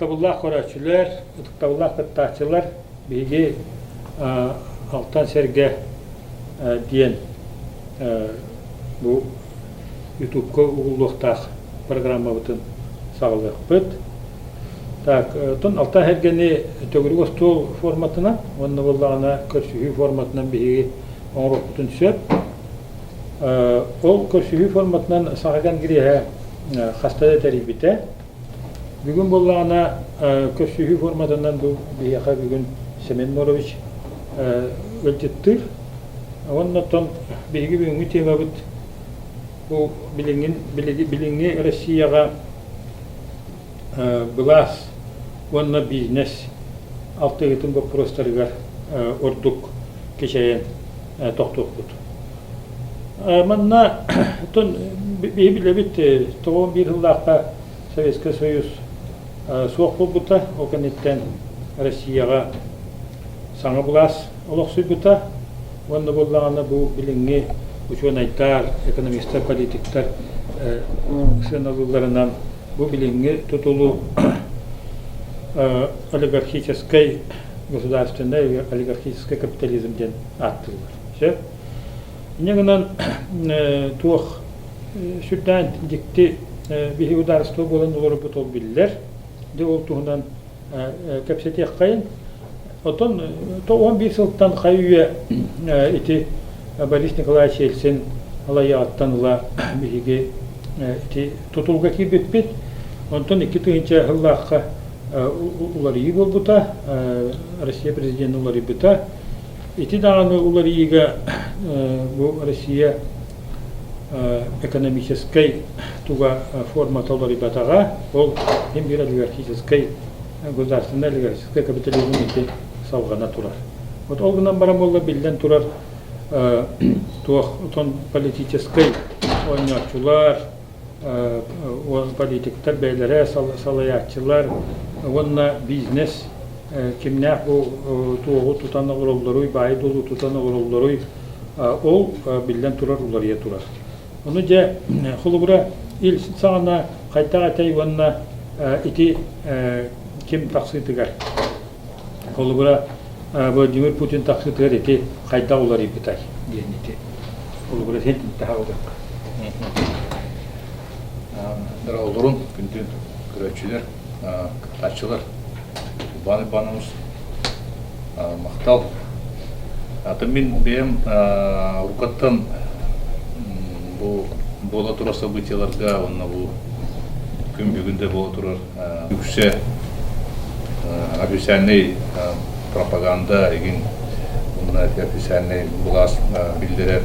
Ытыктабыллах көрәчүләр, ытыктабыллах кыттачылар биги алтан серге диен бу YouTube-ка угуллуктах программа бутын сагылык бит. Так, тон алтан сергени төгүрү стол форматына, онны буллагына көрсүгү форматынан биги оңрок бутын сөп. Ол көрсүгү форматынан сагаган кирее хастада терибите. Бүгүн буллагына көрсүгү форматынан бу бияка бүгүн Семен Морович өлтеттир. Оннотон биги бүгүнкү тема бут бу билинги Россияга глаз онна бизнес алтыгытын вопростарыгар ордук кечейен токтоп бут. Манна тон билебит 91 жылдакка Советский Союз соқ болбута, окенеттен Россияга саңа глаз олоксуй бута. Онда боллагана бу билинги ученыйдар, экономисттер, политиктер сыналууларынан бу билинги тутулу олигархической государственной олигархический капитализмден аттылар. Негенен туох сүттен дикти биһи ударство болан олар бутол биллер. Де ол туһунан капсетех кайын. Отон 11 жылдан кайы ити Борис Николаевич Ельцин алаяаттанла биһиге ити тутулга кибетпит. Онтон 2000 жыллакка улар ий болбута, Россия президенти улар ибита. Ити даганы улар ийге бу Россия экономической туга форма толар ибатага, ол бир олигархической государственный олигархический капитализм ити салгана турар. Вот ол гынан барам болла билден турар туох тон политической ойнакчулар, политиктер бейлере салаятчылар, онна бизнес кимнях бу туогу тутаны ороллоруй, бай долу тутаны ороллоруй, ол билден турар улария турар. Onu je xulubura il sağına qaytağa tayvanna iti kim taksitigar. Xulubura Vladimir Putin taksitigar iti qayta ular ibitay diyen iti. Xulubura sen tahavudak. Dara olurun gündün görücüler, kıtaççılar, banımız maqtal. Atımın benim rukattan bu bola turar событияларга, онна бу күн бүгүндө бола турар үксе официальный пропаганда эгин мына официальный булас билдирер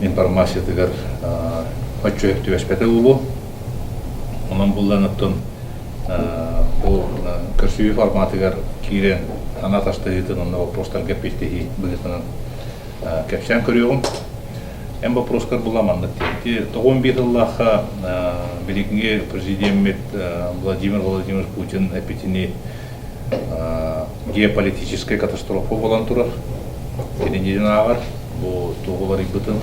информация тегер очуеп түбөспете улу. Онан булланаттан бу көрсүү форматыгар кирен ана таштыгытын онна вопростар кепистихи быгытын кепсен көрүyorum. Hem вопроскар буламанды. 11 жыллаха билигинге президент Владимир Владимирович Путин эпитини геополитическая катастрофа болан турар. Кенеден агар бу тоголар ибытын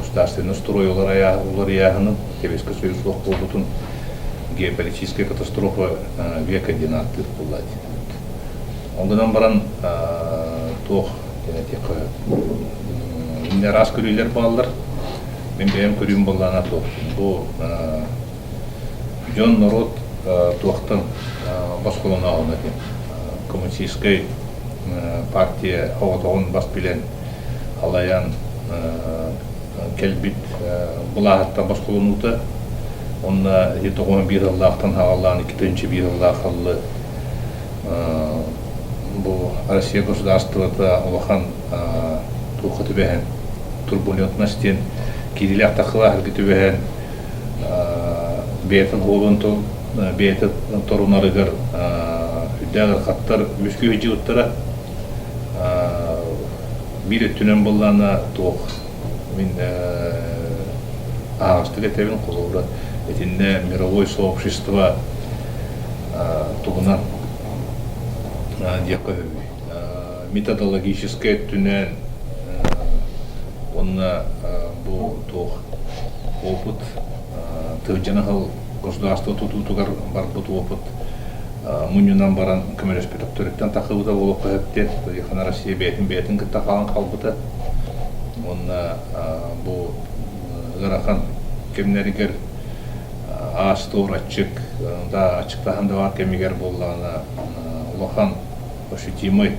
государственный строй улар аяғының Советский Союз болбутун геополитическая катастрофа века динаттыр булат. Оңгынан баран тох Инде раз көрүлөр балдар. Мен бем көрүм болгана топ. Бу жон народ токтон басколона алынды. Коммунистическая партия оготон бас билен алаян келбит булаатта басколонута. Онда 91 жылдактан хагаллан 2-нче бир жылда калды. Бу Россия государството улахан тухаты бэхэн турбулентностен кирилек тахыла харгыты бэхэн бэйтэн холунту бэйтэн торунарыгар үддәгір қаттар мүскü хыжыгыттара бир түнен боллана туох мен ағыстык этебин колура этинне мировое сообщество тугунан методологическое түнен онна бу туох опыт тыжынахыл государство тутутугар барбут опыт мунюнан баран көмөлөспөт төрөттөн такыбыта болуп калыптыр. Яхана Россия бетин кытта калган калбыта. Онна бу ырахан кемнеригер астуратчык да ачыктаганда бар кемигер болгана улахан ошитимой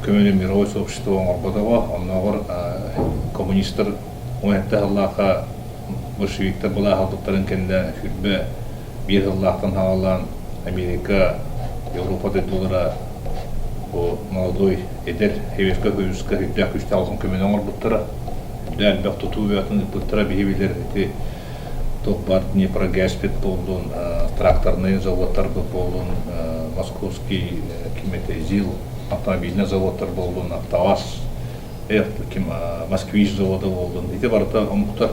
көмөлө мировой сообщество оңорбодого онногор коммунисттер уятта Аллаха большевиктер була халыктарын кенде хүрбе бир Аллахтан хавалан Америка Европада доллара бу молодой эдер хевеска көйүска хүддак күчтө алган көмөлө оңорбуттара дәл бак тутуятын буттара бихевилер эти Токбар, Днепрогаспет болдун, тракторный заводтар болдун, московский ЗИЛ, автомобильный заводтар болдун, АвтоВАЗ, Москвич заводы болдун. Эти барыта омуктар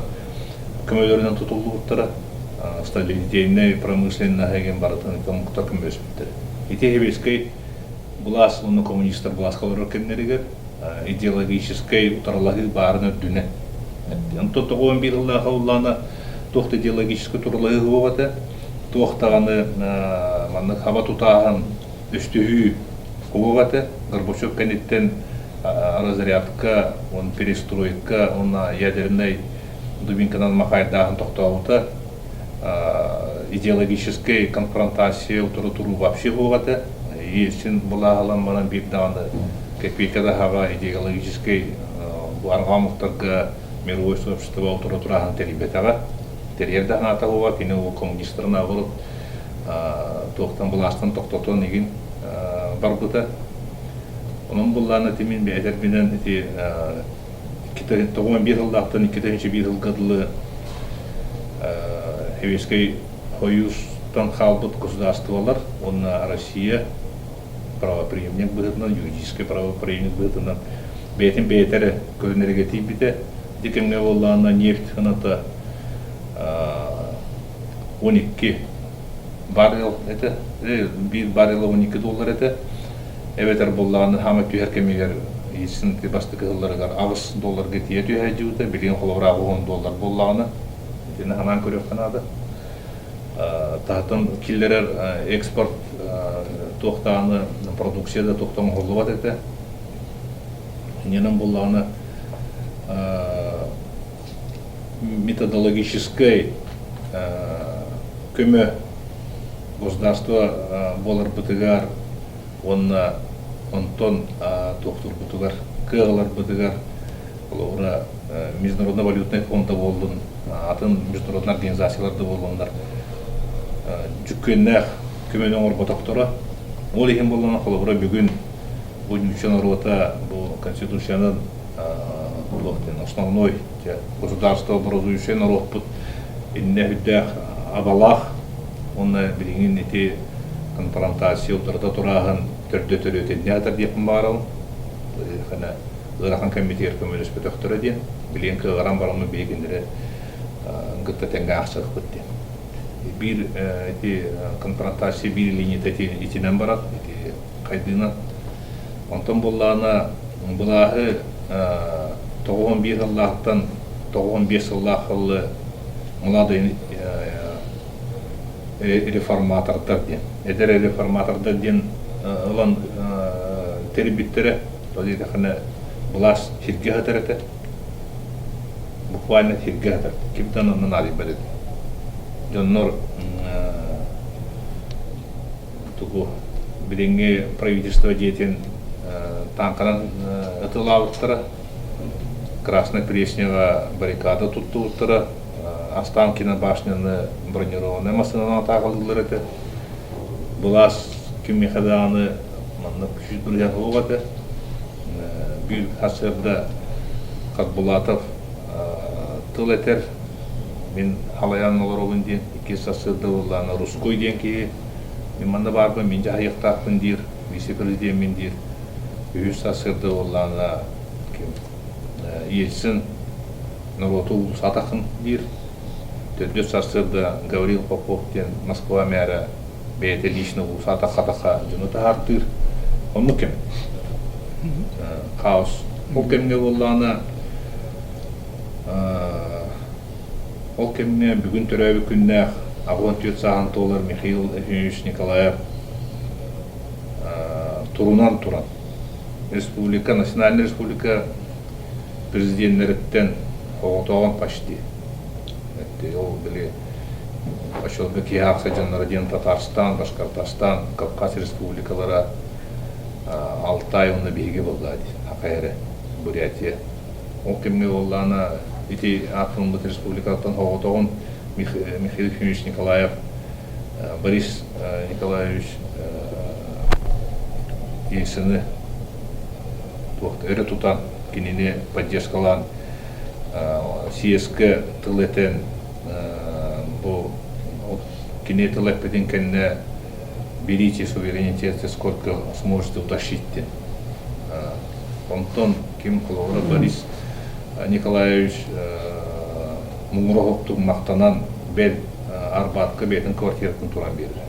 көмөлөрүнөн тутулуптара, сталилитейный, промышленный хеген барытын омуктар көмөспүттөр. Эти хебескей булас, уну коммунисттер булас калырыр кемнеригер, идеологический утарлагы баарына дүнө. Антото 11 жылда каллана тохта идеологический турлыгы болғаты, тохтағаны манны хаба тутағын үстігі болғаты, Горбачев кәнеттен разрядка, он перестройка, он ядерный дубинканан мақайдағын тоқтауыты, идеологический конфронтация туру вообще болғаты, ешін бұлағалан манан бекдағаны кәпейкада хаға идеологический арғамықтарға мировой сообщество турағын теребетаға, терьерден атауға кені ол коммунистерна болып тоқтан бұластан тоқтатуын еген барбыта. Оның бұлланы темен бәйтербінен 11 жылдақтан 2-1 жылғадылы Хевескей Союзтан қалбыт государстволар, оны Россия правоприемник бұғытынан, юридический правоприемник бұғытынан бәйтін бәйтері көрінерге тейбіті, декемге болланы нефть хыната 12 баррел это, bir barrel 12 доллар это. Эветер болланы хама түйер кемегер есін басты кығыларығар ағыз доллар кетия түйе жуыда, білген қолығырағы 10 доллар болланы. Дені ханан көрек қанады. Тағытын киллерер экспорт тоқтағаны, продукцияда тоқтағын қолуат это. Ненің болланы методологической көмө государство болар бытыгар, онтон тоқтур бытыгар, кығылар бытыгар, олар Международный валютный фонда болдун, атын международный организацияларды болдундар. Жүккеннәк көмөнің орба тоқтура, ол еген болдуна қолығыра бүгін бұл үшін орота бұл конституцияның основной государство образующий народ под иннехудях абалах, он билingen эти конфронтации утырта тураган төрдө төрөтен нятар деп барал. Хана ырахан комитет көмөлөс бөтөктөр ден, билген кыгыран барымы бегендере гытта тенга акчак битти. Бир эти конфронтация бир линия итинен барат, эти кайдына. Онтон боллана булахы 91 Аллахтан 95 Аллахылы молодой реформатордар ден. Эдер реформатордар ден ұлан тербиттері, тоды дақына бұлас хирге хатар еті. Буквально хирге хатар. Кептен онын али бәдеді. Жоннор тұғы біліңге правительство дейтен танқанан ұтылауыттыра. Красная Преснева баррикада туттуттыра, Останкина башняны бронированная машина тағылдылар еті. Бұлас кемехаданы манна күшіт бірден ұлғады. Бір ғасырда Қадбулатов тыл етер. Мен халаян олар оғын ден, 2 ғасырда оланы Русской ден кейі. Мен манда барбы, мен жағаяқтақпын дер, вице-президент мен дер. 3 ғасырда оланы Ельцин народу сатақын дер. 4 ғасырда Гаврил Попов ден Москва мәрі бәйті лично сатақ-қатақа жүніті артыр. Оны кем? Хаос. Ол кемге оланы Ол кемне бүгін төрәбі күннәқ ағуан түйет саған толар Михаил Ефимович Николаев турунан туран. Республика, Национальная республика президентлеріттен оғытауған пашти. Ол біле Ашылғы Киақса жаннарыден Татарстан, Башқортостан, Кавказ республикалара Алтай оны бейге болды Ақайры, Бурятия. Ол кемге олланы ити Ақылымбыт республикалықтан оғытауын Михаил Ефимович Николаев, Борис Николаевич есіні өрі тұтан кенене поддержкалан сиескі тылетен бұл кене тылеппеден кенне берите суверенитеты, сколько сможете утащить. Онтон кем қылуыра Борис Николаевич мұңырғықтың мақтанан бәл Арбатқа бәтін квартиратын туран берді.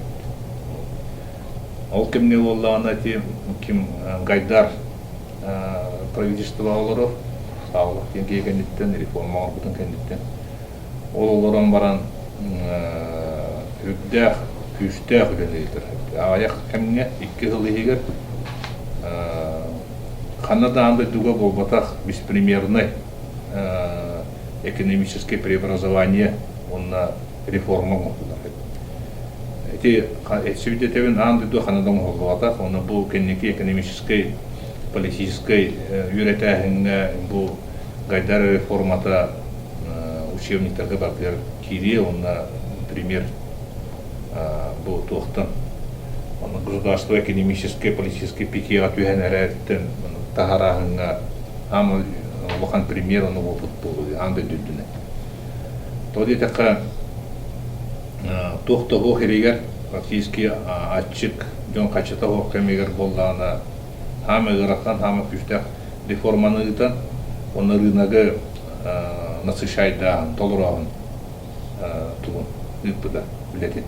Ол кемне оллағына кем Гайдар правительство олыры, сағылық кенге кәндеттен, реформа орбытын кәндеттен. Ол олыран баран үддәқ, күйістәқ үлелейтір. Аяқ кәмне 2 жыл егер Канадағында дуга болбатақ беспримерный экономическое преобразование, онна реформа мұқтылар. Сөйдетевен аңды Канадаға болбатақ, оны бұл кәннеке экономической, политической үйретәхіңі бұл Гайдар реформата учебниктерге бақылар кире, онна пример бұл тоқтан. Оны государство экономической, политической пикеға түйен әрәттен тағарағыңа амы оған пример оны опыт болу, аңды дүддіні. Тоды тәққа тоқты оқ ерегер, практически атчық, жон қачыта оқ кәмегер болдағына хамы ғыраққан, хамы күштәқ реформаны ұйтан, оны рынағы насышайдағын, толырағын туғын, ұйтпыда, білетін.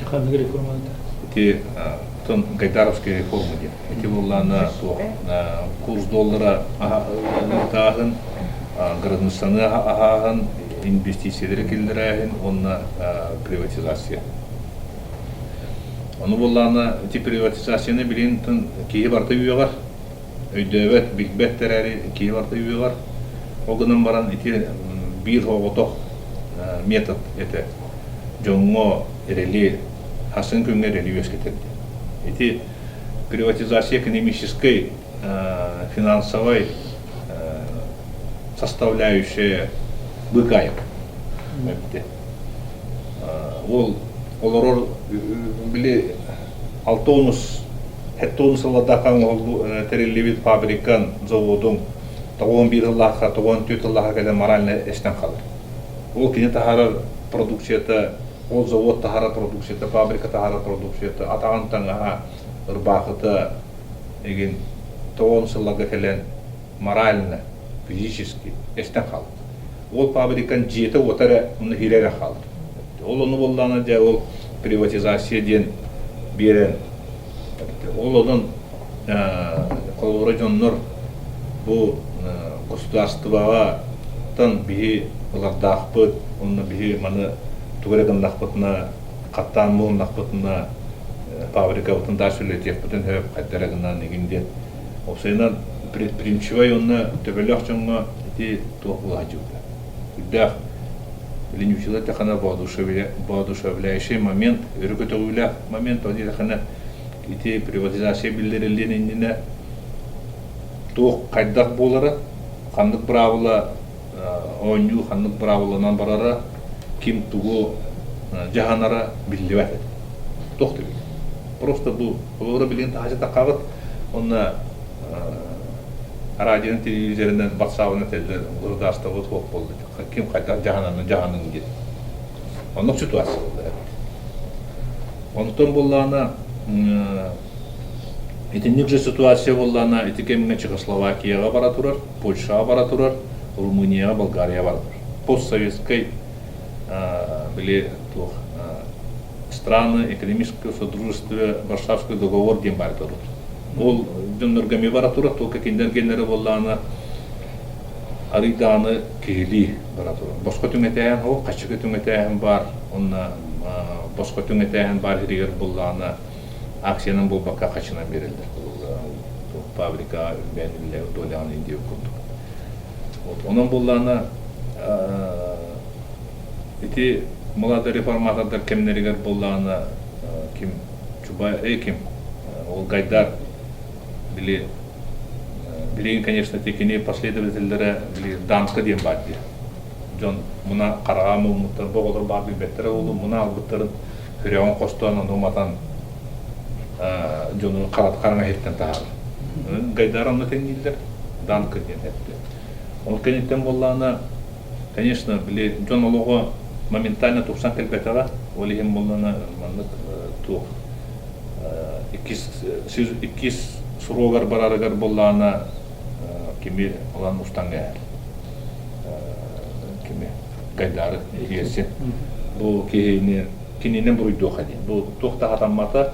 Қандығы реформаны? Тон Гайдаровский реформа ден. Эти болланы курс доллара тағын, гражданстаны ағын, инвестициялары келдірәғын, онна приватизация. Оны болланы приватизацияны білен кейі барты үйеғар, өйдөбет, бігбеттер әрі кейі барты үйеғар. Оғынан баран бір оғытоқ метод еті жоңғы әрелі хасын күнгер әрі өскетеді. Эти приватизация экономической, финансовой составляющая быкаек. Олар били 6 тонус ладакан терелевит фабрикан заводун 11 жыллаха, 14 жыллаха кәден морально эстен қалыр. Ол кене тахарар продукцията, ол завод тахара продукцията, фабрика тахара продукцията, атаған таңға ұрбақыты еген 9 жыллаға кәлен морально, физически эстен қалыр. Ол фабрикан жеті отары оны хилері қалыр. Ол оны болданы жа ол приватизация ден берен. Ол оның қолыры жонныр бұл государствоға тан бігі ұлардақпыт, оны бігі маны туғырегін нақпытына, қаттан мұң нақпытына фабрика ұтында сөйлетек бұтын өп қайттарағынан егінде. Осайынан предприимчивай оны төбелек жоңға еті тоқылға жүгді. Үддәқ ленючілі тәқана воодушевляющий момент, үргітігілі момент, оди тәқана еті приватизация білдерілден тоқ қайдақ болары, қандық бравылы ойну, қандық бравылынан барары, кем туғу жағанара білді бәті. Тоқты білді. Просто бұл олары білген тағажыта қағыт, оны радионың телевизорынан батсауына тәлді государствоға тоқ болды. Кем қайдақ жағанын деді. Онық ситуация болды. Онықтан болғаны етіннік же ситуация болғаны етікеміне Чехословакияға бара тұрар, Польшаға бара тұрар, Румынияға, Болгарияға бара тұрар. Постсоветской страны экономического содружества Варшавский договор ден бар тұрар. Ол жонларгами бара тұрар, только кендергенлері болғаны арыйдааны киһили баратыр. Боско түңетәһен хо, качыгы түңетәһен бар. Онна боско түңетәһен бар хиригер булланы акциянын бул бакка качынан берилди. Фабрика бениле долян индио курду. Вот онун булланы эти молодой реформатордар кемнеригер булланы ким Чубай ким ол Гайдар билеген, конечно, текине последовательдері данқы дем барды. Жон мына қарағамы мұттар боғылыр барды беттері олы, мына албыттарын хүреуін қостуан ұныматан жоны қараңа еттен тағыр. Гайдар оны теңгейлдер, данқы дем әтті. Ол кенеттен болғаны, конечно, жон олығы моментально 90 кәлбетіға, олығын болғаны туқ. Иккис суроғар барарығар болғаны кими olan ustanга кими Гайдары егерсе bu kininen buruydu xadi bu toxta hatamata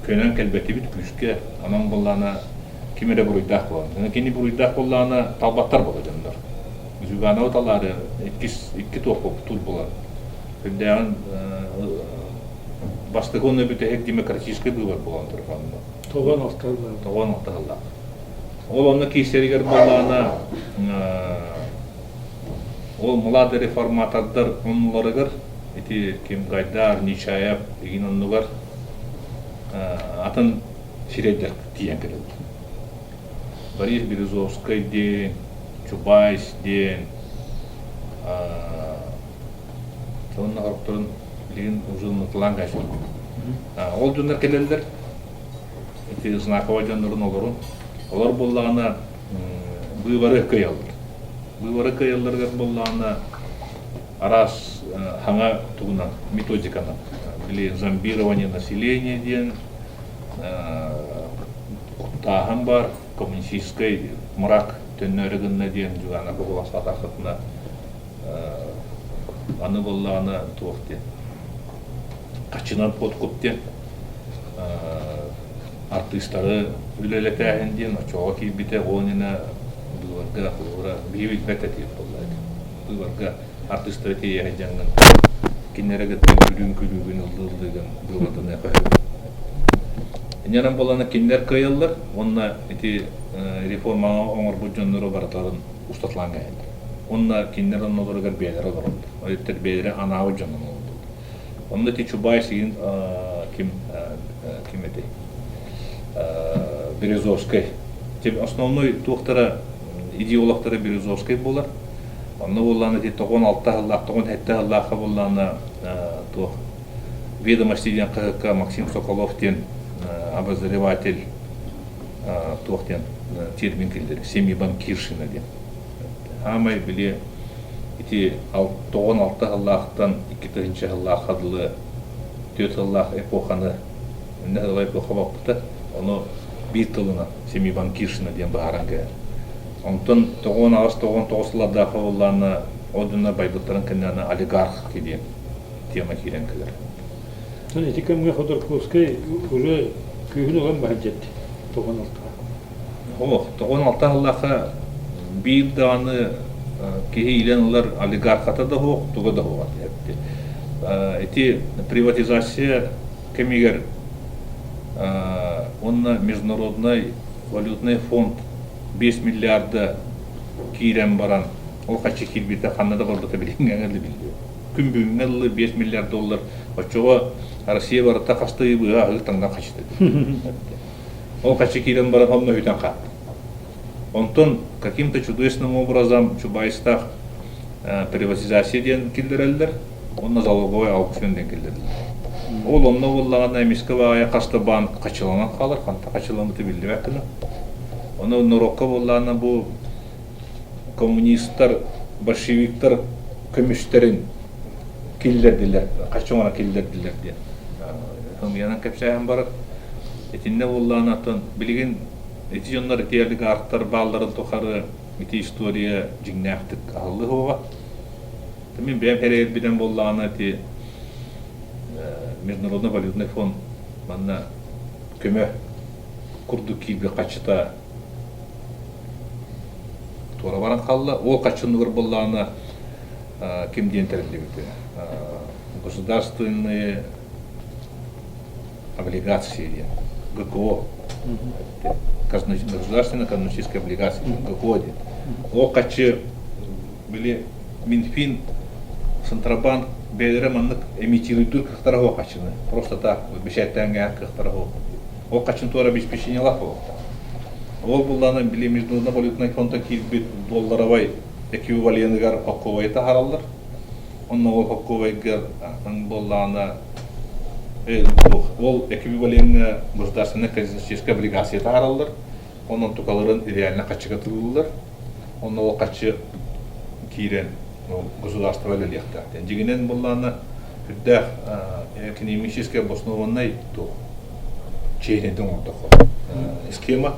könен kelbeti bit küske anan bollana kimere buruyda qolan kini buruyda qollana talbattар bolajandar üzugana otalары ikki toxu tul bolar bendan бастыгоны бүте хек демократический выбор болантыр фанна тогон алтыгылла ол оны кейсеригер боллана ол молодой реформатордар онларыгар эти ким Гайдар, Нечаев деген оннугар атын сиредер тиен келет. Борис Березовский ден, Чубайс ден, сонна характырын билген уже нутылан кайшын. Ол жөндөр келелдер. Эти знаковый жөнөрүн олорун. Олар боллағына бұйвары көйалыр. Бұйвары көйалырғыр боллағына арас хаңа туғына методиканы. Біле зомбирование населения ден, тағын бар, коммунистической мрак төннөрігінна ден, жүғана бұғыласа тақытына аны боллағына туық ден. Қачынан подкуп ден. Артисттары үлелетәһен ден, очоға кейбіте ғонына бұйварға құлғыра бейбіт бәтәтеп боллайды. Бұйварға артисттары тейәхі жаңын кенерегі тәйбүрін күлігін ұлдығын бұйвардан әқәйбі. Нерін боланы кенер көйелдір, онына реформаға оңыр бұл жонлары баратарын ұстатылан кәйді. Онына кенер онларығар бәйлері барынды. Өйттер бәйлері анауы жонын олды. Онында Чубай сегін кем әдей? Березовской. Основной туқтары, идеологтары Березовской болар. Онны болланы 96-ға болланы ведомости ден КГК Максим Соколов ден обозреватель туқтен термин келдер, семьи банкиршина ден. Хамай біле 96-ғылақтан 2-ғылақ адылы 4-ғылақ эпоханы эпоха бақпыта. Оны bir tılına Semih Bankirşina diyen bağıran gel. Ondan 99-larda olanlarına odunlar baybatların kendine oligark diyen tema kiren keler. Sen etikam Khodorkovskiy уже köyün olan bahçetti 96'a. 96'larda bir dağını kehi ilanlar oligarkata da hoq, tuğa da hoq yaptı. Eti приватизация кемигер онна Международный валютный фонд 5 миллиарда кирен баран. Ол қачы келбеті қаннада барбата білген әңгілі білді. Күн бүгінгі 5 миллиард доллар. Очоға Россия барыта қасты бұға ғылтанға қачты. Ол қачы кирен баран онна үйтен қап. Онтон каким-то чудесным образом Чубайстақ приватизация ден келдірелдер. Онна залоговой аукцион ден келдірелдер. Ол онна боллағанда Мискова аяқасты банк қачыланан қалыр, қанта қачыланбыты білді бәкіні. Оны Нұрокқа боллағында бұл коммунисттар, большевиктар көміштерін келдерділер, қачуғана келдерділер ден. Хымиянан көпсәйін барыр. Етінде боллағында атын білген еті жонлар етерлік арттар балдарын тоқары еті история жіңнәқтік алды оға. Мен бәм әрер біден боллағында еті Международный валютный фонд манна көмө курду килбе качыта туора баран қалла. Ол қачынығыр болланы кем дейін тәрелдебіті. Государственные облигации, ГКО, государственные экономические облигации, ГКО. Ол қачы біле Минфин, Центробанк бәлері маннық эмитируйдур кықтары ол қачыны. Просто так, бешәттәңге кықтары ол. Ол қачын туара обеспечение лақ ол. Ол бұлланы біле Международный валютный фондда кейбет долларовай эквивалентігер хокковайты харалар. Онна ол хокковайгер бұлланы ол эквивалентігі государственный экономический облигация харалар. Онын тұқаларын реально қачыға тұлылар. Онна ол қачы кейрен государство лелехта. Дегенен бұлланы күддәқ экономически обоснованный чейнетін ордық схема.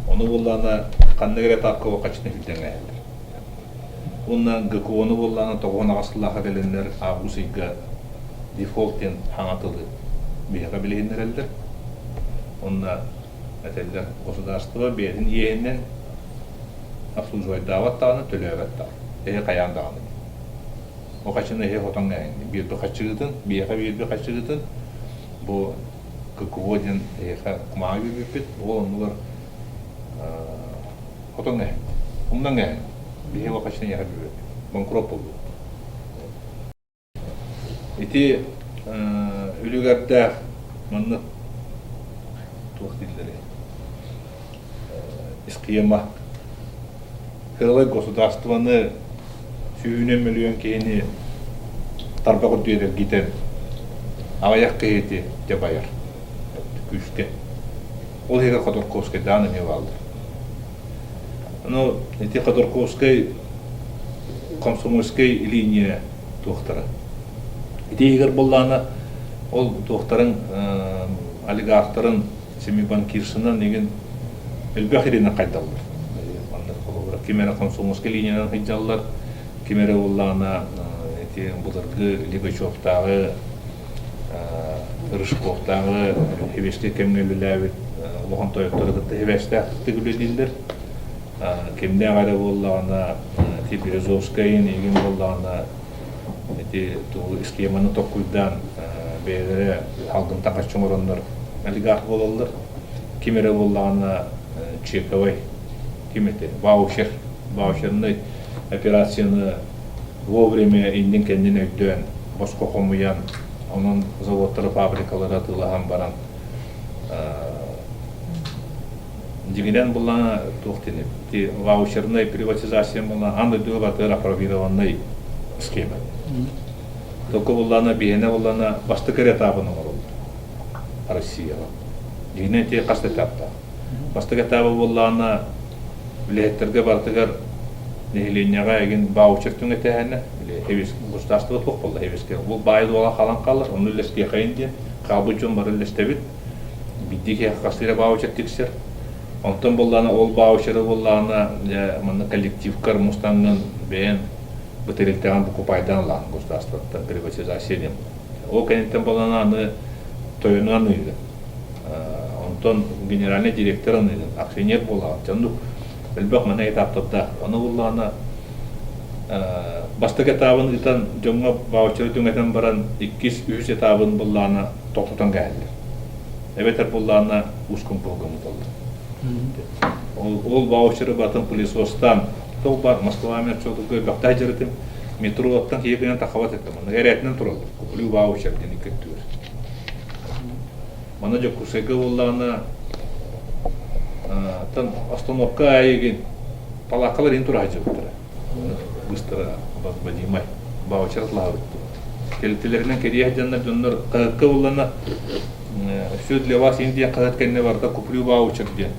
Оны бұлланы қандығыра тапқығы қачыны хүлден әйелдер. Оннан ГКО-ны бұлланы тоғына ғасылаға кәленлер авгусыйға дефолттен хаңатылы бейға білігіндер әлдер. Онна әтелдер государство бейдің ейінен обслуживать даваттағаны төлөбәттағы. Эhe қаяндағаны. О қачыны эhe хотаңға әйінді. Бейді қачығытын, бейға бейді қачығытын. Бұл ГКО-ден эhe құмаға бейбепет. Ол онылар хотаңға әйінді. Ондан әйінді. Бейге о қачыны эhe бейбепет. Банкроп болды. Эти үлігерді мұнны туық дилдері. Схема. Хылы государствоны сүйіне миллион кейіні тарбағы дүйедер кетен аваяқ кейеті де байыр. Күшке. Ол хеге Ходорковский даны не алды. Но эти Ходорковский комсомольский линия туқтары. Эти егер болланы ол туқтарын олигархтарын семибанкирсынан деген үлбәхеріне қайдалыр. Кемері комсомольский линиядан қайдалар. Кемері олланы бұлырғы Лигачевтағы, Рыжковтағы хевеске кемгелі ләбет оған тойықтырғытты хевесті әқітті күледілдер. Кемді ағары олланы Березовскайын еген олланы схеманы тоққүйдан бәйдері халдың тақашчың орандар олигарх болалар. Кемері олланы Чековай кеметі, ваучерный операцияны вовремя инден кәнден өйден, босқа қомыян, оның заводтары, фабрикалары атылаған баран. Дегенен бұлана тоқтеніп, ваучерный приватизация бұлана аңды дөғі батыр апробированный схема. Только бұлана бейіне бұлана басты кәрі табының орылды Россияға. Дегенен те қасты тапта. Басты кәрі бұлана Билеттерге бартыгар нехиленияға еген баучертің әтәәні, государство тоқ болды хевеске. Бұл байды ола қалан қалыр, оны үлеске қайын ден, қабы жон бар үлестебет. Биддеке қастыра баучертіксер. Онтан болланы ол баучері болланы коллективкар мұстанған бәйін бұтырелтеген бұқы пайдан лағын государствоттан приватизация. Ол кәнеттен болланы аны тойыны аныйды. Онтан генеральный директор аныйды, акционер боллаған. Білбақ мәне етаптапта, оны ұллағына бастық етабын етан жоңға баучыры дөңетен баран 2-3 етабын бұллағына тоқтутан кәлді. Әбетер бұллағына ұшқын бұлғымы болды. Ол баучыры батын пылесостан, тол бар, Москвамен чоғды бақтай жүрітім, метро оттан кейбінен тақават еттім. Әрәтінен тұралды, күлі баучыр дені көттігір. Мана жоқ күсекі ұллағына остановка еген палақалар ен тұра жауыптыра. Быстыра бадимай, баучаратлағы. Келтелерінен керия жанна жонлар қағыққа болана все для вас индия қағат кәнне барда куплю баучар ден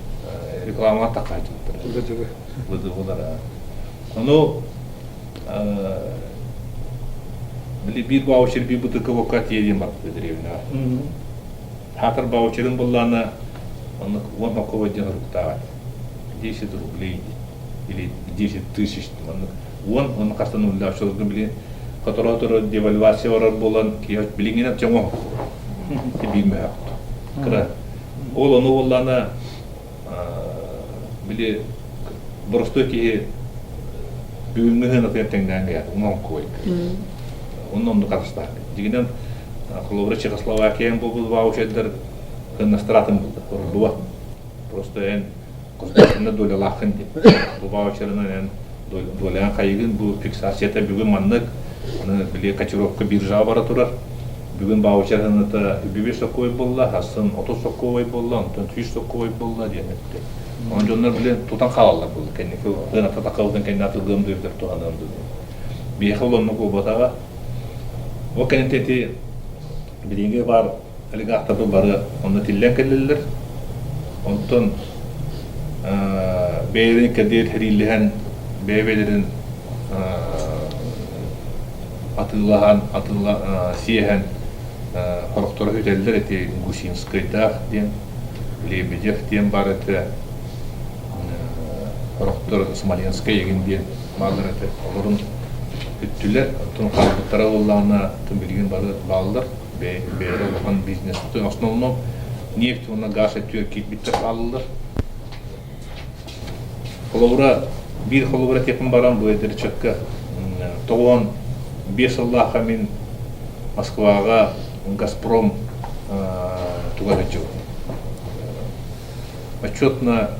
рекламаға таққа жауыптыра. Бұды болара. Оны бір баучар бір бұтықы вокат еден барды древнеға. Хатыр баучарын болана он около 1 рубля, 10 рублей или 10 тысяч. Он кажется, ну для что рубли, который девальвация была, кият билингина тему, тибимя. Кра, ол оно волана, были бростойки Бүгүнгү хына теңден гая, унон кой. Унон ду карастак. Дигинен Колобра Чехословакиян бул ваучерлер хына стратым булду. Була. Просто эн государственный доля лахын ди. Бу ваучернен эн долян кайгын бу фиксацияда бүгүн маннык аны биле котировка биржа бара турар. Бүгүн ваучернен та 25 сокой болла, хасын 30 сокой болла, 100 сокой болла диемекте. Онжоннор биле тутан калалар бул. Кенеки хына татакалдан кенати гымдырдыр тугананды. Бехолонну кобатага о кенетети билинге бар алигатабы бары онны тиллен келлер. Онтон бейрин кедер хирилен бейбелерин атылла сиен хорохтор хөтеллер эти Гусинскайда ден Лебедев ден бар эти хорохтор Смоленская егинден малдар эти олорун үттүлер тун калбыттара уллана тун билген бары балдар бейре болгон бизнести основном нефть уна газ өтүр китбиттер алылыр. Колобра бир колобра тепин барам бу эдер чөккө. Тогон 5 жылга мен Москвага Газпром тугарычу. Отчетно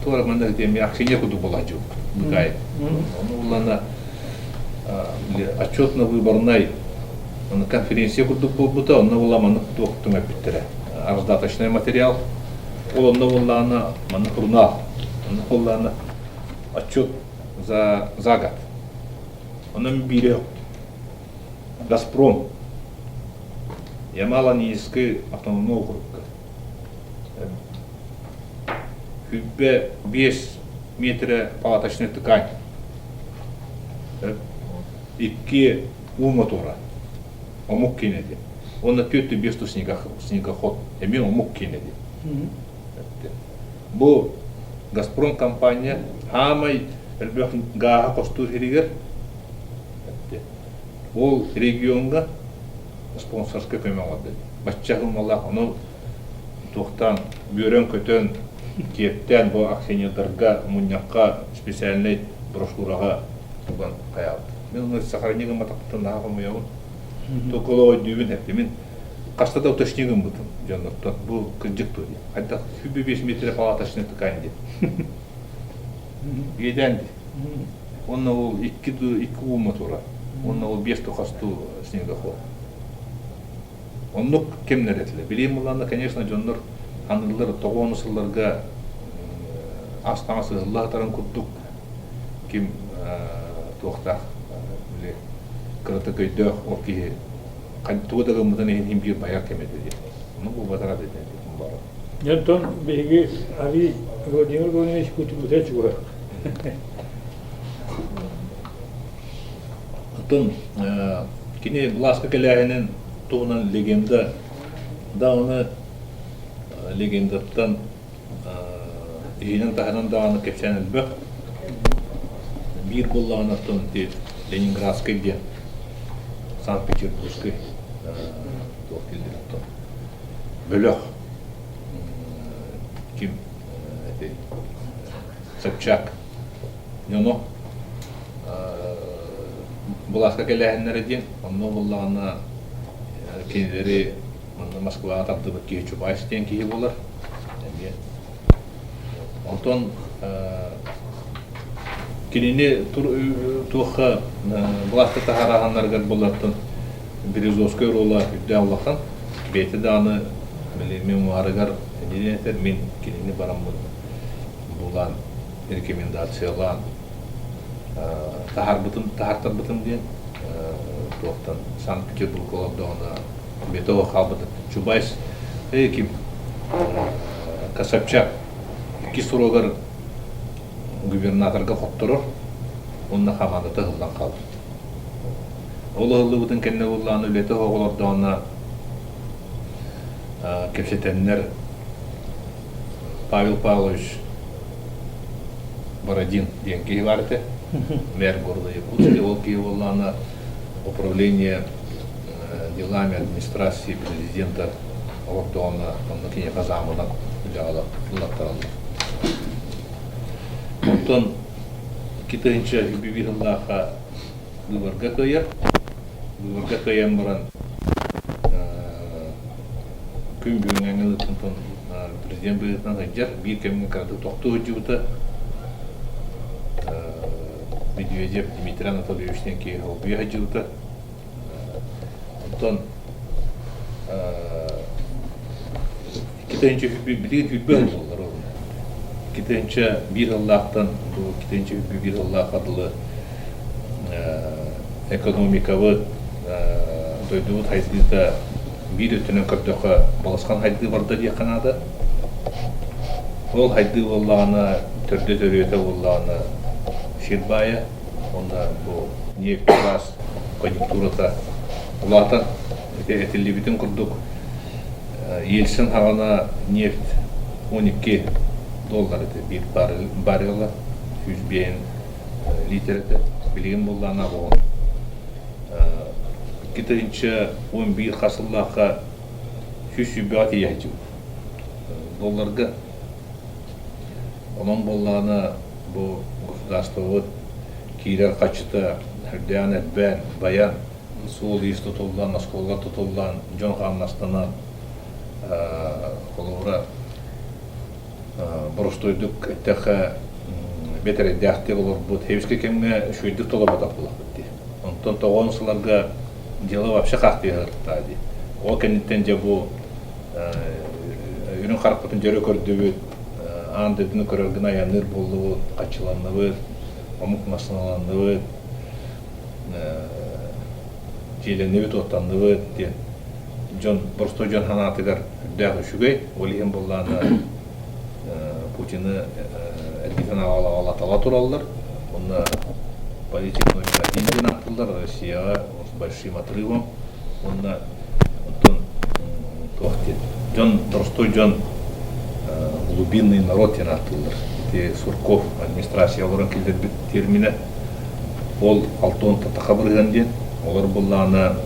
туара мында дем аксия куду болажу. Бugay. Улана отчетно выборной на конференции куду болбута, онна уламаны токтума биттере. Раздаточный материал. Онна улана манхурна. Онна улана отчет за год. Он берет Газпром, Ямало-Ненецкий автономный округ. Хүббе 5 метр палаточный ткань. 2 мотора. Омук кинеди. Он на 4-5 снегоход. Эми омук кинеди. Бу Газпром компания хамай элбек гаха костур хиригер. Ол регионга спонсорская көмөк алды. Баччагым Аллах, ону тоқтан бүйрөн көтөн кептен бу акционердарга муньякка специальный брошюрага туган каябы. Мен уну сохранением матактан нагамыягын. Токоло дүйбүн эпти. Мен каштада уточнигим бутун. Жанаттан бу кыжыктуу. Айта 5 метр палаточный ткань деп. Еден. Онна ол 2 мотора. Он ол 5 тухасту снегоход. Оннук кемнер этиле. Билим уланы, конечно, жоннор анылар тогонусуларга астаңасы Аллахтан куттук ким тоқтақ биле кырыты көйдөх оки кантуудагы мутан хим бир баяр кемеде ди. Ну бу батара деди бар. Янтон беги ави годингер гонеш кутубута чуга. Тон кини ласка келяһенен тугунан легенда дауны легендаттан ийинен таханан дауны кепсенел бөх бир болланы тон ти Ленинградский где Санкт-Петербургский тохтилдер тон бөлөх ким эти Собчак нёно Буласка келәһеннәре дин, онны булланы кинеләре Москвага тапты бит кичү байстен кие булар. Антон кинене туха буласка тахараганнарга булаттан Березовской рола үдәллахан бети даны биле мемуарыгар динетер мен кинене барам булган рекомендациялар тахартар бутын ден тоқтан Санкт-Петербург олабдауына бетова халбыты Чубайс ким Касапчак 2 сурогар губернаторга хоттурор онна хамандата хылдан қалды. Ол ылы бутын кенне улланы бетова олабдауына кепсетеннер Павел Павлович Бородин деген кей барды. Мэр города Якутска, ол Киеволана, управление делами администрации президента Ордона, он на кине казамына делала латаралла. Онтон китенче бибираллаха гыбырга кыйыр. Гыбырга кыйын баран күн бүгүнгәнгә тонтон президент быйытнан хаҗар бир кемгә карды токтоо җута. Медведев Дмитрий Анатольевичтен ки ул бия җута. Антон китенче бибир булар ул. Китенче бир Аллаһтан бу китенче бир Аллаһ адлы экономикавы дойдуут хайдыда бир өтөнөн көрдөкө баласқан хайды барды дия канада. Ол хайды болланы төрдө төрөтө болланы Ширбая, онда бу нефть газ конъюнктурата улатан этилибитин курдук. Елсин хагана нефть $12 бир баррелы 100 литрді билген болланы болған. Китайынча 11 қасыллаққа 100 ежу долларға. Onun болланы bu государствовод кейлер қачыты хүрден әтбән, баян, суыл ес тұтылдан, асқолға тұтылдан, жон қамнастынан қолуыра бұрыстойдық әттәқі бетер әдәқті олар бұд. Хевіске кемге шүйдік толы бұдақ бұлақ бұдды. Онтан тоғын сыларға дело вообще қақты ғырттады. Ол кәнеттен же бұл үйрін қарқытын жөрі көрді өт, андыдыны көрерген аяныр болу, қачыланны өт, омық масыналанны өт, желені өт оттанны өт. Бұрыстой жон ханатығар үрдәғі шүгей, ол еген болланы Путины әргетен ала-тала туралылар. Оны политик номер 1 аттылар, Россияға большим отрывом. Оны Толстой жон глубинный народ тен аттылар. Сурков администрация оларын келдер бит термині. Ол алтон татақа бірген ден. Олар болланы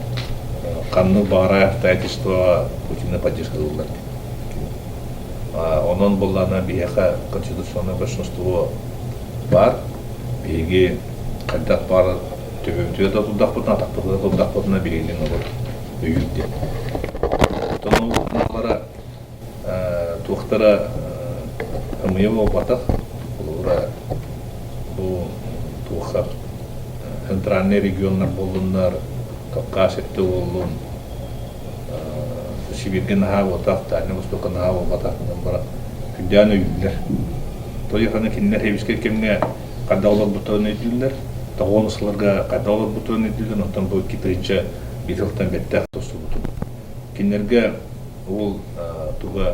қанны бағара обстоятельства Путина поддержкалылар. Onun болланы бияқа конституционное большинство бар. Беге қайдақ бар төбемтіге да тұлдақ бұдына, атақпыды да тұлдақ бұдына бейгелен олар өйілді. Тұнылары туқтары ұмыя болбатық. Бұл туққа центральный регионлар болынлар, Кавказ етті болын, Сибирге наға отақ, Дальний Востокқа наға болбатақынан бара күнден өйілдер. Той яқаны кенілер хевіске кемге қаддаулар бұтауын өйділдер, тағонысыларға қаддаулар бұтауын өйділдер, онтан бұл китайынша бетілтен беттәқ тосу бұтын. Кенілерге ол туға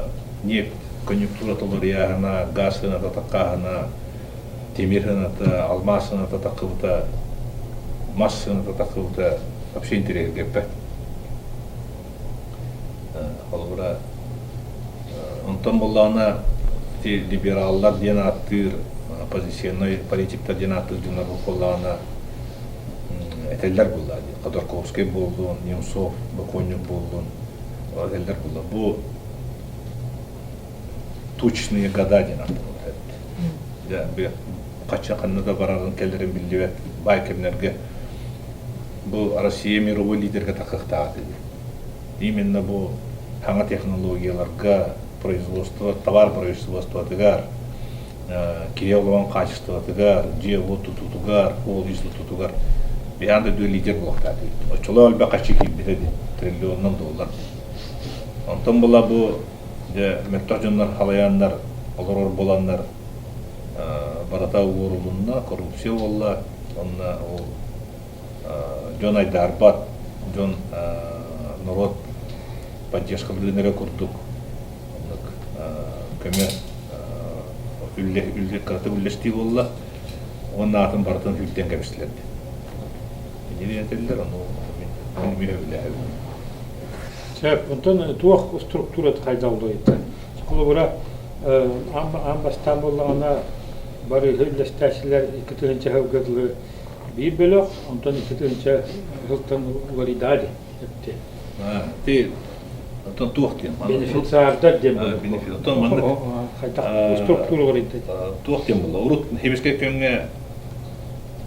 нефть, конъюнктура толар яғына, газ ғына татаққағына, темир ғына, алмас ғына татаққыбыта, мас ғына татаққыбыта вообще интерес кеппәт. Олбыра онтан болланы либераллар ден аттыр, оппозиционный политиктар ден аттыр жонар болланы этеллер боллады. Ходорковский болдун, Немцов, Баконюк болдун, этеллер боллады. Бу тучные года ден аттыр. Кача каннада барарын келдерин билдибет байкемнерге. Бу Россия мировой лидерге такыктагы. Именно бу хаңа технологияларга, производство, товар производствотыгар, киелован качествотыгар, жего тутутугар, ол ислы тутугар. Биянда дөй лидер болуктады. Очоло алба качы кийбетеди, триллионнан доллар. Онтон була бу мектор жоннар халаяндар, олорор боландар барата уорулунна коррупция болла, онна ол жон айдарбат, жон народ поддержка билинере курдук. Көмө үлле каты үллешти болла, онна атын бартын үлден кемістілерді. Неде етелдер, оны мен өлі. Сөп, онтан туақ структурат қайдалды етті. Құлы бұра, амбастан боллағына бары үллестәсілер 2-тігінші хавгадылы bir bölük, ondan 2-tігінші жылтан валидали. Ти, ondan tuğdiyim. Beneficiarlar diyeyim. Beneficiar. Ondan manda. Қайта структура var idi. Tuğdiyim bulla. Urut, hebiske kömge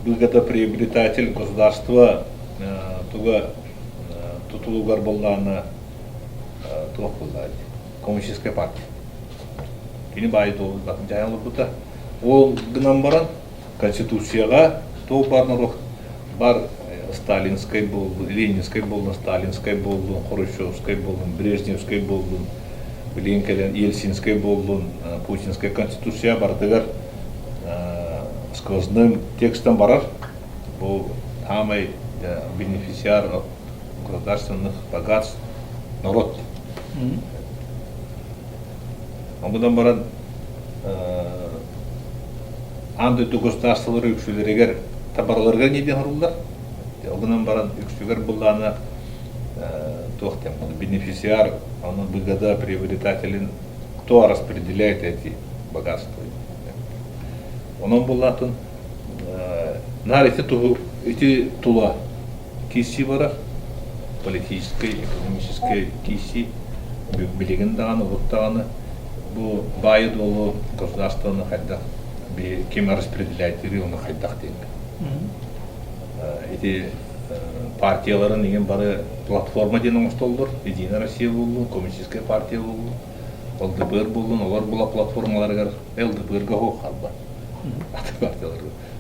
выгодоприобретатель государства туга тутулугар болланы туак боллады коммунистическая партия. Кини байы толы батын жайылы бұта. Ол гынан баран конституцияға тоғы барны бар сталинской болды, ленинской болды, сталинской болды, хрущевской болды, брежневской болды, Ленкелен, Ельцинской болды, путинская конституция бардығар сквозным текстом барар. Бұл самый бенефициар от государственных богатств народ. Оңыдан баран андыйты государстволары үкшілерегер табарларға неден ұрылдар. Оңыдан баран үкшілер бұлланы тоқтем, бенефициар, он выгодоприобретателен, кто распределяет эти богатства. Onun bulatın эти тула киси бар, политической, экономической киси, билеген дағаны, ұлт дағаны, бұл байы долу государствоны қайдақ, кем распределяйтері оны қайдақ дейін. Эти партияларын деген бары платформа ден оңыстолдыр, Единая Россия болу, коммунистическая партия болу, ЛДПР болу, олар бұла платформаларға ЛДПР-ға хоқ қалба.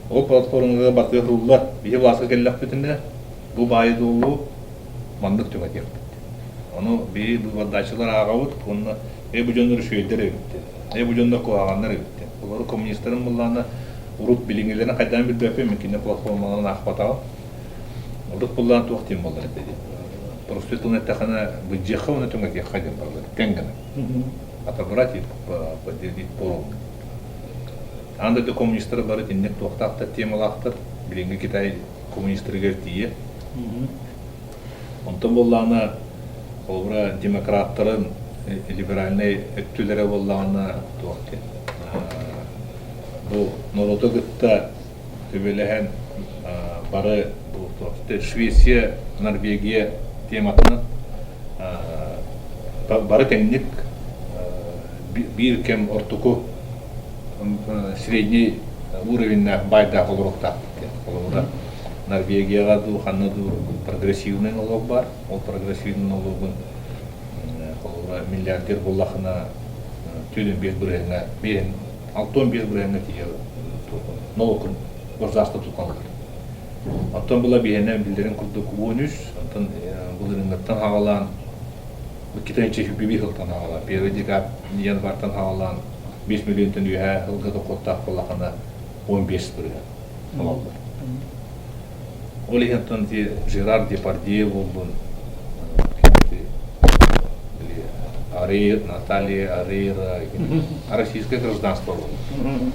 Ол платформаға барды ғырулар, бейі басқа келләқ бітінде, бұл байы долу мандық түға кеп бітті. Оны бейі бұлвардачылар аға бұд, оны бұл жондар шөйдер өбітті, бұл жондар қоғағандар өбітті. Олары коммунистерін бұлланы ұрут біліңелерін қайдан бір бөпе мүмкіне платформаларын ақпатағы. Ұрут бұлланы туақтен болдар деді. Просветлын әттіқана бұджеқы оны түңға кек қайдан барлар, тәңгіні. Отобрать и поделить поровну. Андырды коммунистер бары теннек туақтақтыр, темалақтыр, біліңгі Китай коммунистергер тие. Онтан болланы олбыра демократтарын, либеральный өттілері болланы туақты. Бұл народы күтті төбелеген бары Швеция, Норвегия тематыны бары теннек bir кем ортуку средний уровень байда холрокта. Норвегияга ду ханнаду прогрессивный налог бар. Ол прогрессивный налогын миллиардер боллахына төлем бер бүрәңгә, берен 6-15 бүрәңгә тие налогын государство тутканлар. Оттан була биренә билдерен курдук 13, оттан булырынгаттан хагалан Китайча хюбби хылтан хагалан. Периодика январьтан хагалан 5 миллион тен үйә хылгыды коттақ боллахына 15 бүрәңгә. Ол егентон Жерар Депардье болдун, Наталья Арейра, российское гражданство болдун.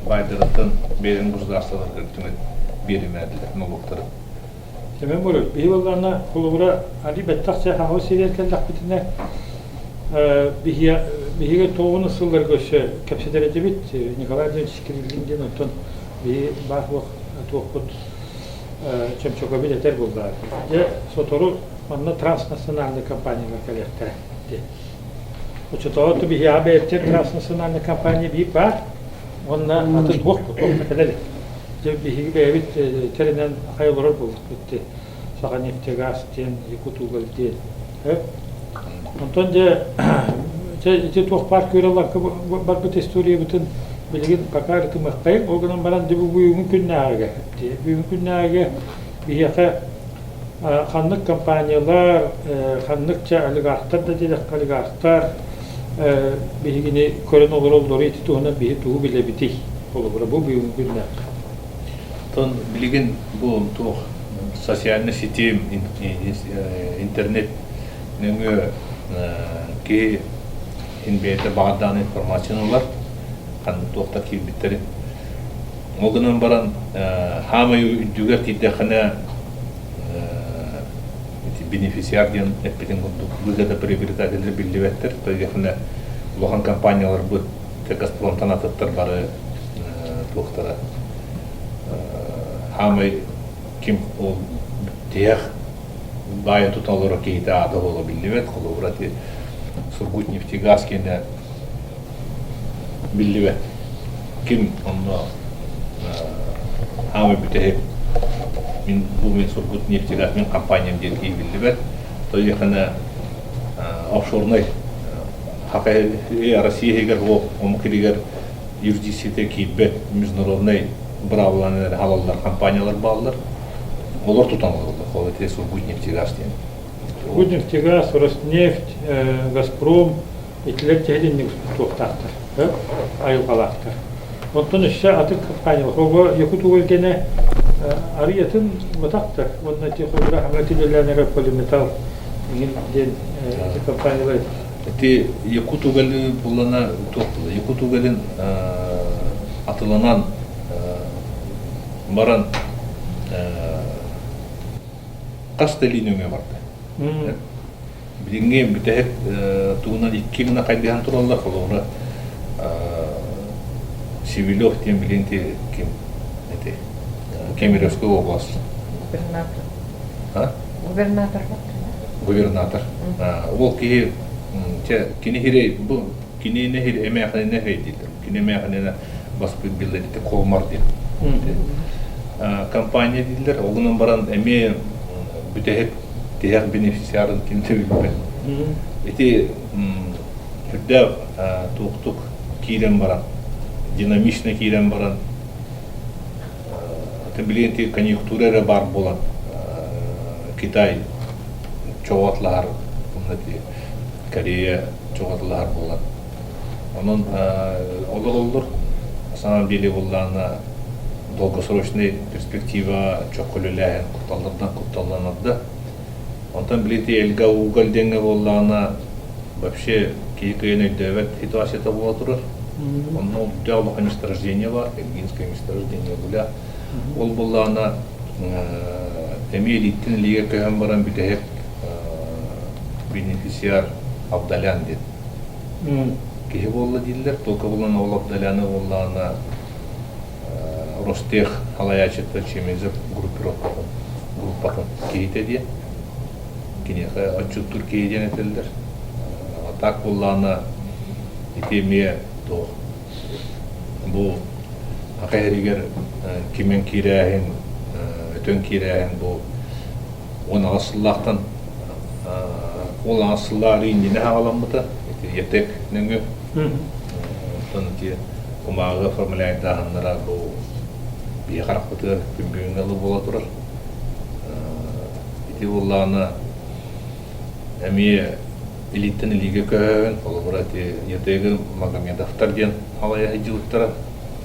Байдыраттан берен государстволар беремәділер, налогтары. Темен болу, бей болғанна құлығыра али бәттақ сәхағы сереркен дақпетіне бейге тоғыны сылдар көші кәпседер әдебет Николай Ильич Кириллинден оттан бей бақылық тоқпыт чөмчөкөбү этер булдар. Же сотору манна транснациональный компанияга келектер. Учетоо туби ябептер транснациональный компания би бар. Онна аты бок келели. Же биги бебит теренен кайылыр болуп кетти. Сага нефтегаз тен Якутугал ден. Онтон же тох парк көрөлөр бар бут история бүтүн билген какая ты махтай, огнем баран дебу мümkün нәгә. Мümkün нәгә бияка ханнык компаниялар, ханныкча олигархтар да дилек олигархтар бигене көрөн олор ити тугана бии тугу биле бити. Олор бу мümkün нәгә. Тон билген бу тох социальный сети интернет неңе ки инбете багдан информациялар kan tuaqta ki bittari mogunan baran hamayu jugar tiddakhana beneficiar diyen epiten gudda prioritateleri billivetter toygakhana lohan kampanyalar bu tekastron tanattar bare tuaqtara hamay kim o diях baya tutallara kiyta ada ola billivet qolovrati Сургутнефтегаз кенде билливет ким онно Ama bütehek min bu men surgut neftigat min компаниям ден кийбилибет. То яхана офшорный хакай Россиягер о омкилигер юрисдикцияда кийбет международный бравланер халаллар компаниялар баллар. Олар тутанылар. Ол эте сурgut нефтегаз ден. Сургутнефтегаз, Роснефть, Газпром, итилер tehlinlik tuhtaqtır. Ayılqalaqtır. Ondan işe atık компания. Ого Якутугол гене арыятын мытақтыр. Онна те хобра хаматилелерне полиметалл ден компаниялар. Эти Якутугол булана тоқтылы. Якутуголин атыланан баран Кастелинөңе барды. Билинге бүтәһек тугунан 2 гына кайдыган тураллар холора. Сивилов тем билинти ким эти Кемеровской область. Губернатор. А? Губернатор. Губернатор. Ол ки кини хире бу кини не хире эмехне не хейди. Кини эмехне бас билди колмар ди. Компания дилер огунан баран эме бүтәһек diğer beneficiarın kimde bilmem. Eti hüddev tuğtuk kiren baran, dinamişne kiren baran, tabiiyeti konjüktürere bar bolan, Kitay çoğatlar, Koreya çoğatlar bolan. Onun olur sana bile bolanla долгосрочный перспектива çok kulüleyen kurtarlanırdı. Ondan bileti elga ugal denge bollana вообще кейкейне девет ситуацията була турар. Онно дяло месторождение бар, элгинское месторождение буля. Ол боллана эмелиттин лиге көһөн баран бүтehep бенефициар Абдалян дед. Кеһе болла диллер, только боллана ол Абдаляны боллана Ростех халаячыта чемезеп группакын кейте дие. Кинеха отчет Türkiye'den ettiler. Tak bollana itemiye to bu hakeriger kimen kirahen ötön kirahen bu ona asıllahtan ola asılları indine havalanmıda yetek nengö tanıtı kumağı formulayın dahanlara bu bir karakter büyüğünü bola durur. İti bollana Ами элиттен лиге көһөн, ол бурати ятеге Магомедовтар ден алая жилттара.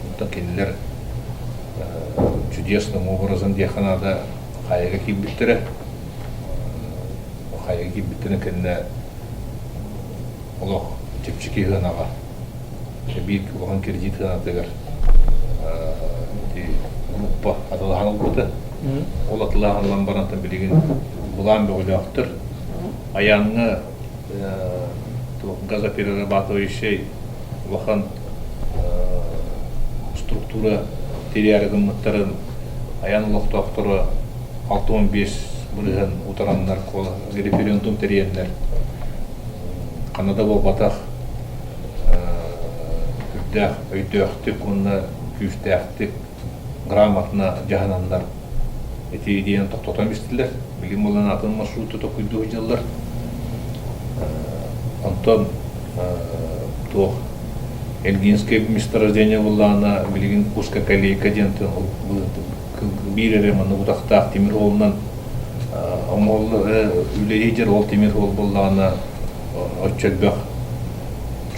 Онтан келлер чудесным образом деханада хайга кибиттере. Хайга кибиттере кенне олох чепчики гынага. Бир болгон кредит гынатыгар. Группа аталган болду. Ол аталган барантан билген булан бөлөктөр. Аянны газоперерабатывающий вахан структура территориальных аян лохтоқтыры 6-15 бұрыған утараннар референдум терриенлер Канада бол батақ үрдәқ, өйдөқтік, онына күйістәқтік грамотна жағанандар эти идеяны тоқтатан бестілер. Білім olan атын маршруты тоқыйды жылдар. Антон тоқ Элгинское месторождение боллана билигин Куска колейка дентен бирere маны утақтақ темірғолынан омолы үлейдер ол темірғол боллана отчетбақ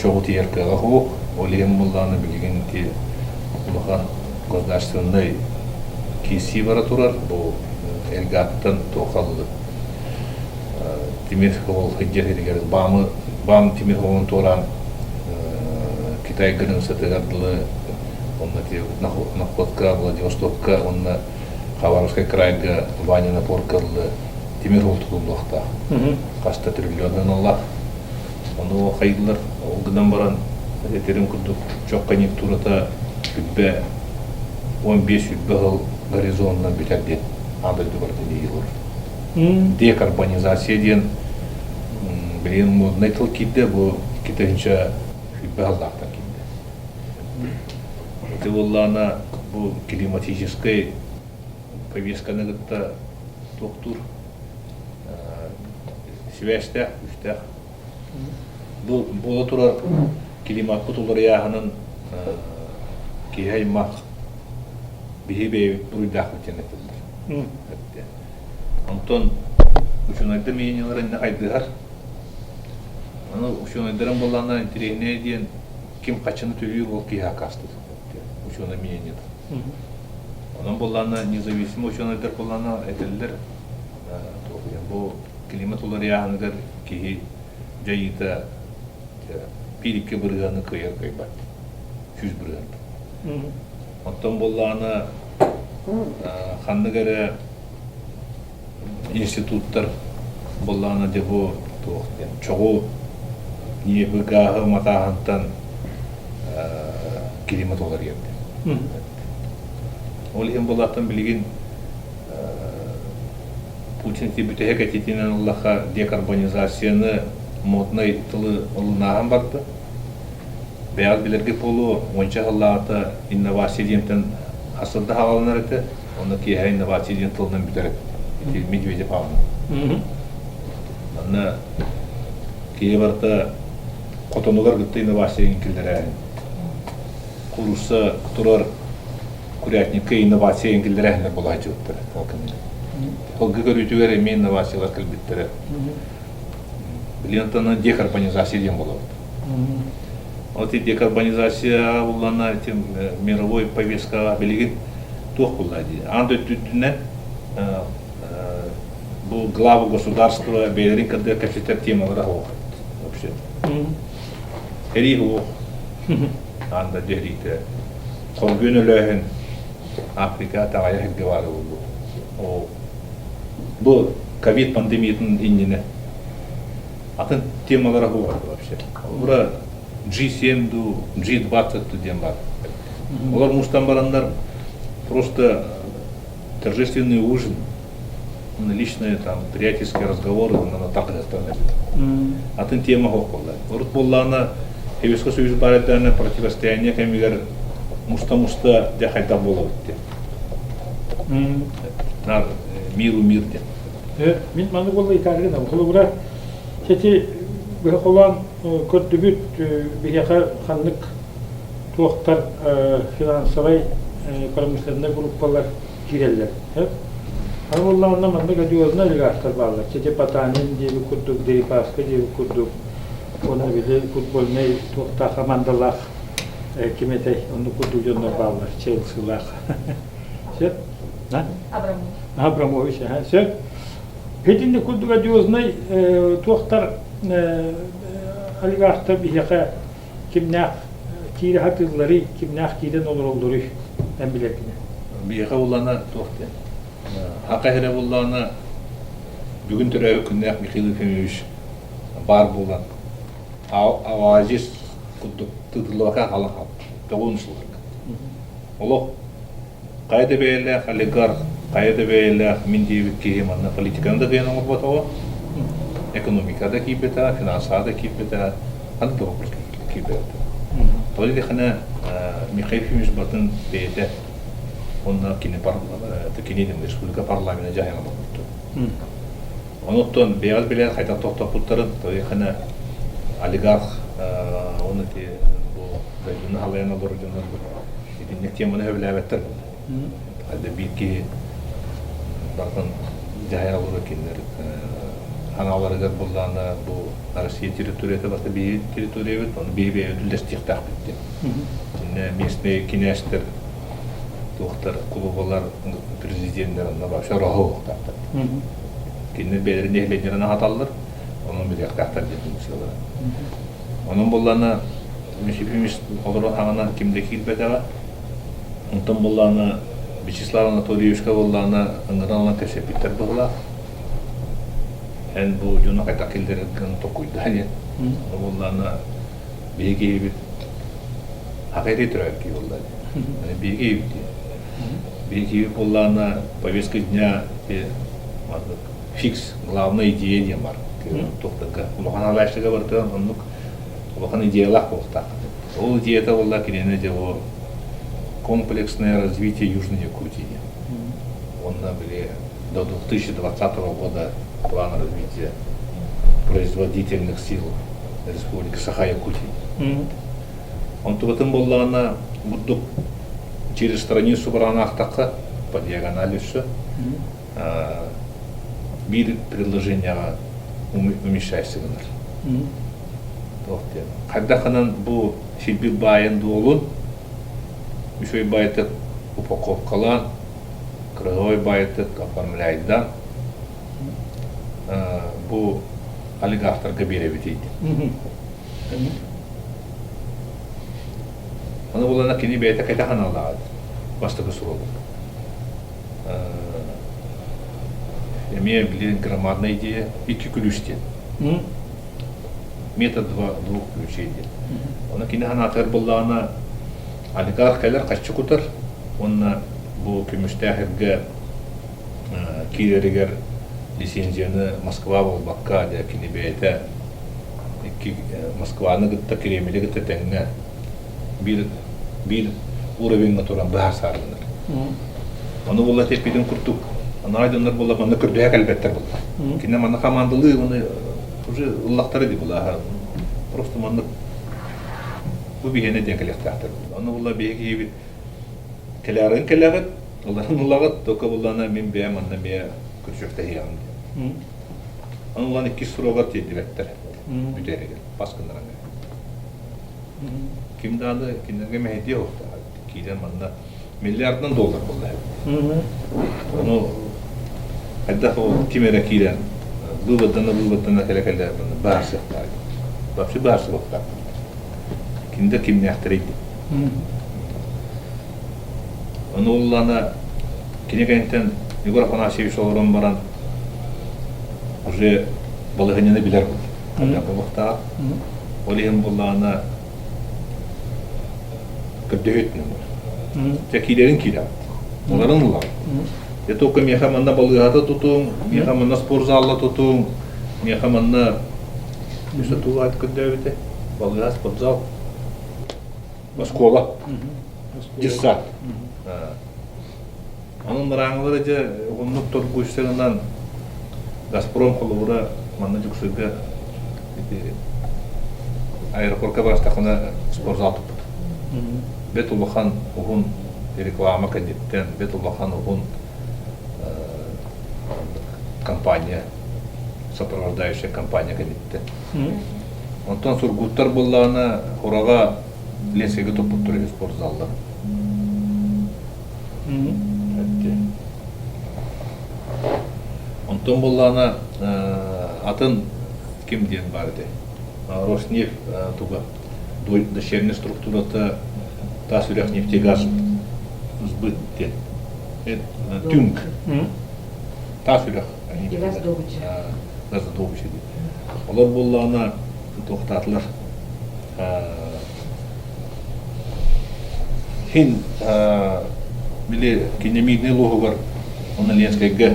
çoğu тиеркаға хоқ олем боллана билигин те бұған государственный кейси бара турар бұл элгаттан тоқалды темірғол хыджер бам темірғолын торан Китай границасы гадлы, онна те находка Владивостокка, онна Хабаровский крайга Ванина поркарлы темирол тулуқта. Кашта триллиондан Аллах. Оны хайдылар, олгыдан баран этерим күрдүк. Чок конъюнктурата бүббе 15 жыл горизонтынан битәрден абылды барды дейілер. Декарбонизация ден билен модный тыл кидде бу китайча бүббе алдактан кидде. Эти боллана bu климатической повестканы гытта тоқтур связьтах, үстах. Бұл бола турар климат кутулар яғынан кейхаймақ бейбей бұйдақ өтен етілдір. Антон учунайды мейнелеріне қайдығар. Учунайдырын болғаннан интерегіне дейін кем қачыны төлейір ол кейха қасты. Учуна мейнелер. Onun bollarına независим учунайдар болғанна етілдір. Бұл климат олар яғыныгар кейі жайыта пирикке бұрғаны көйер көйбат. 100 бұрғаны. Онтан болғаны қандығары институттар болғаны де бұл чоғу небі ғағы матағантан климат олар ерді. Ол ең болғаттан білген Путин бүтіге кәтетінен Аллаха декарбонизацияны модный тылы ұлынаған барды. Бәял білерге болу, онша Аллахата инновация деймтен асырды хавалынар еті, оны кейхай инновация дейм тылынан бүтер еті, Медведев аваны. Оны кейі барда қотонуғар күтті инновация енгілдер әйін. Құрысы тұрар курятникке инновация енгілдер әйінлер бұл айчы өттір. Қолғы көрітігер еме инновациялар кілбіттірі. Білентаны декарбонизация дейм болады. Вот и декарбонизация болғана мировой повестка білеген тоқ болады. Аңды өттүдінен бұл главы государства бәлерін кірді капитет темалары оқыды. Вообще. Әрі оқ. Аңда дәрейті. Қолгөн өліғін Африка тағайы әкке бары болды. Бұл ковид пандемиятын индіне. Атын темалары оқыды вообще. Бұра G7, G20 дем бар. Олар мұштан барандар просто торжественный ужин, личные там приятельские разговоры на тақырықтан. Атын тема хоқ болды. Ұрт боллағына Хевеско сөйіз бареттарына противостояние кәмегер мұста де қайта болады де. Миру мир де. Мен маңы болды итарғын. Қолы бұра сети бұғы қолан көрді бүт бігеға қанлық туақтар финансовай промышленный группалар жирелер. Арволларына маңды гадиозына лигастар бағылар. Сети Патанин дейбі күрдік, Дерипаска дейбі күрдік. Оны біле футбольный туақта командалақ кеметей, оны күрдік жондар бағылар. Челсилақ. Сет? Абрамович. Сет? Хединде күрдік гадиозынай туақтар олигархтар бігеға кімнақ кейді хатылары, кімнақ кейден олар олдыры ән білеркіне. Бігеға олана туақты. Ақайыры болғаны бүгін түрі күннәқ Михаил Ефимович бар болған. Авазис тұтылуға қалың қалды. Тоғын сұлғырға. Олық қайды бәйілі олигарх, қайды бәйілі мен дейбіт кейіманны политиканы бәйін оңыр батауы. Экономикада кейбеті, финансада кейбеті, қанды вопрос кейбеті. Толы дехана Михаил Ефимович батын бәйді. Онда Кенедин республика парламенті жайына болыпты. Оныттан бейғаз білен қайтан тоқтап бұттарын, тоғайқана олигарх, оны те бұны халайына бұрыдыңыз бұл. Едіннек теманы өбілі әбеттір бұл. Қалды бейтке бартын жайына болу кендер. Ханаларығыз болғаны бұл Россия территорияты бақы бей территория бет, оны бей өтілдестіқтақ бітті. Местный кенестер Тоқтар клубалар президентлеріне башы раху оқтақты. Кенде бәлеріне әхлеттеріне аталылыр, оның бір яқтақтар дейтін мүсілі. Оның болғаны Мешепемес олары аңына кемде келбетіға, ұнтын болғаны Вячеслав Анатольевичка болғаны ұңғыралына кәсепеттер бұғыла. Ән бұл жона қайта келдерін тоқойды. Болғаны бейге ебет ақайрет түрәлкі болғаны. Бейге ебет. Бейге болғаны повестка дня фикс, главная идея дем бар. Улахан алайшыға бартыған, улахан идеялақ болғытақ. Ол идеята болға керені де комплексное развитие Южной Якутии. Он были до 2020 года план развития производительных сил Республики Саха-Якутии. Он в этом был через страницу Баранахтака по диагонали все. Bir предложение умещайся гынар. Когда ханан бу шилби байын дуолун, еще и байты упаковкалан, крылой байты оформляйдан, бу олигархтарга беребетейди. Аны булана кини байта кайта ханалаад бастыгы сурулу. Имея громадная идея и ключи. Метод двух ключей. Он кинаханатер была на олигарх калер каччукутер. Он бу кемштахерге киреригер лицензияны Москва болбакка да кинебейте Москваны гытта киремели гытта теңне bir уровень туран бахасарыныр. Аны була тепиден куртук. Аны айдынлар була маны күрдүяк әлбәттер була. Кине маны командылы маны уже уллахтары ди була. Просто маны бу бигене декелектактыр. Аны була беги келәрен аларын улагат тока булана мен бе манна бе күрчөктә ям. Аны уланы ки сурога тедилеттер. Бүтерегер паскыннарга. Kimdağında kimlerge hediye oldu. Kiden manna milyardan dolar oldu. Onu hatta o kimere kiden bu vatana kele bağırsak var. Babşı bağırsak var. Kimde kim ne yaptırıydı. Onu ullana kinegenten Igor Afanasьевич olarak baran уже балыгынını bilir bu. Hatta bu vakta olihim bullana kötühütnü var. Tekilerin kira. Onların ulan. Ya toka miyahamanna balıgata tutun, miyahamanna spor zalla tutun, miyahamanna işte tuvalet kötühüte, balıgat spor zal. Baskola. Cissat. Onun rangları da onluk torku üstlerinden Gazprom kolubura manna cüksüge aeroportka baştakına spor zal tuttu. Betulahan uhun reklama kanditten, Betulahan uhun компания, сопровождающая компания кандitten. Ondan sonra guttar bullağına oraga lensege topuk duruyor sportzalda. Ondan bullağına atın kim diyen vardı? Роснефть туга. Дочерняя структура-то та сверхнефтегаз сбыт тюнг. Та сверх. Газодобыча. Олар боллана тоқтатылар. Хин биле кинемидный логогар оны ленскайга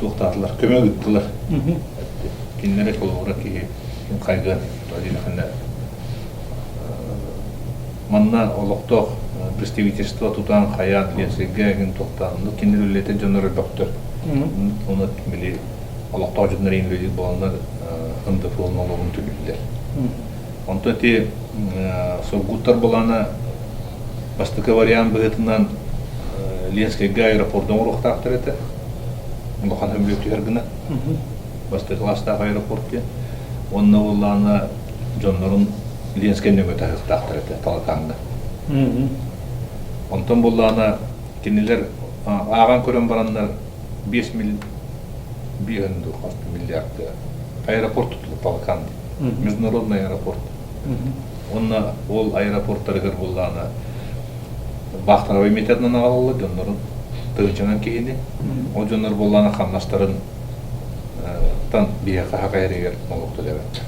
тоқтатылар. Көмөк ыттылар. Киннерек болгора ки кайга тоодилахана манна олоқтоқ представительство тутан хаян ленсеге ген тоқтанды кинелете жонор доктор. Оны мили олоқтоқ жонор инледи боландар ынды фолнологун түгүлдер. Онто те согуттар болана бастыкы вариант быгытынан ленскеге аэропорттон урухтактыр эте. Лохан хөмбөтүер гына. Бастыкы ластагы аэропортке. Онна болана жонорун Ленскенне götü hıhtaqtır ete, talakanda. Ondan bollağına kendiler ağan kören baranlar 5 milyar aeroport tutulup talakanda. Международный aeroport. Onna ol aeroportları bollağına Бахтарова методынан ağalı, jönörün tığınçanan kehini. O jönör bollağına xamnastарын tan biyaqa haqayriger oluqtu devet.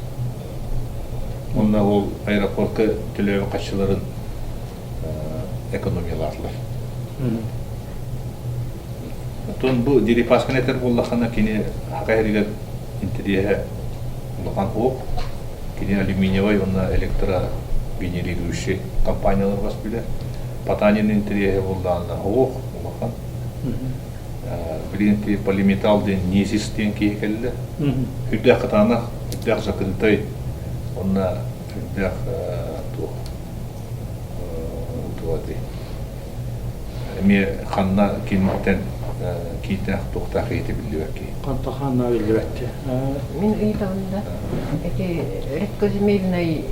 Onda ol aeroportka tülöv qaççıların ekonomiyalarlar. Ton bu diri paskeneter bollaqana kini haqayriger interiye olaqan hop kini alüminyevay ona elektro генерирующий компаниялар бас биле. Патанинин тирие буллана ох улахан. Билинти полиметалл ден незис ден кейкелле. Хүддә кытана, хүддә закынтай. Онна хүддә туати. Эми ханна кинтен китә тохта хейте билбәки. Кантаханна билбәкте. Min ыйтагында редкоземельный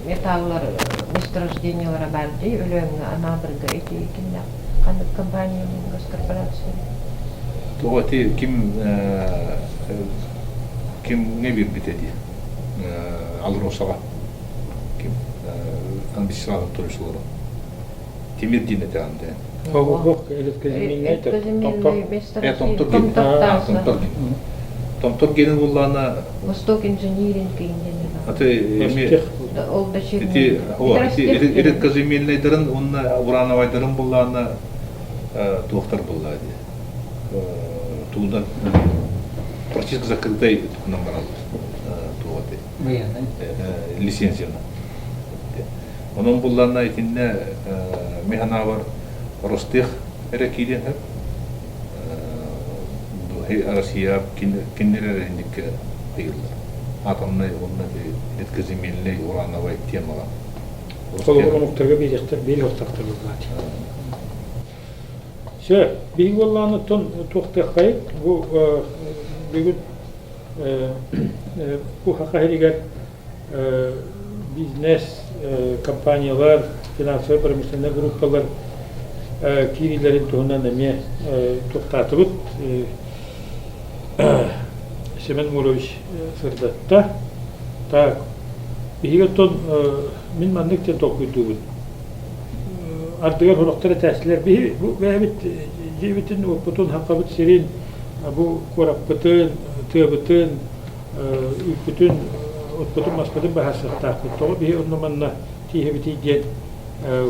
металлар месторождениялары бар ди, өлөңгө анадырга кинде кандай компанияның госкорпорация. Туати ким не бир битеди. Алросага. Ким амбициялы турушулары. Тимир динете анде. Ох, редкоземельный Томторгенин буллана Восток инжиниринг кейинден. аты эми Ол да эти редкоземельныйдарын онна урановайдарын буллана доктор буллады. Тулдан практически закрытай номер туаты. Лицензияны. Onun буллана итинне механавар Ростех эрекиден хеп. Россия киндерер индик кыйлар. Атомный онна редкоземельный урановый темага. Колорун уктарга бир октактар булат. Ше, бир болланы тон тохтакай бу бүгүн бу хакайригер бизнес компаниялар, финансовый промышленный группалар кирилерин туһунан эме тохтатыбыт Семен Мурович сырдатта. Так, биһиге тон мин мандык тен токуйдубун. Ардыгар хорохтара тәсилер биһи бу бәбит жебитин опутун хакабыт сирин бу кораппытын, тыбытын, үпүтүн, отпутун маспытын бахасыктакы. Тогы биһи онноманна тиһебити ден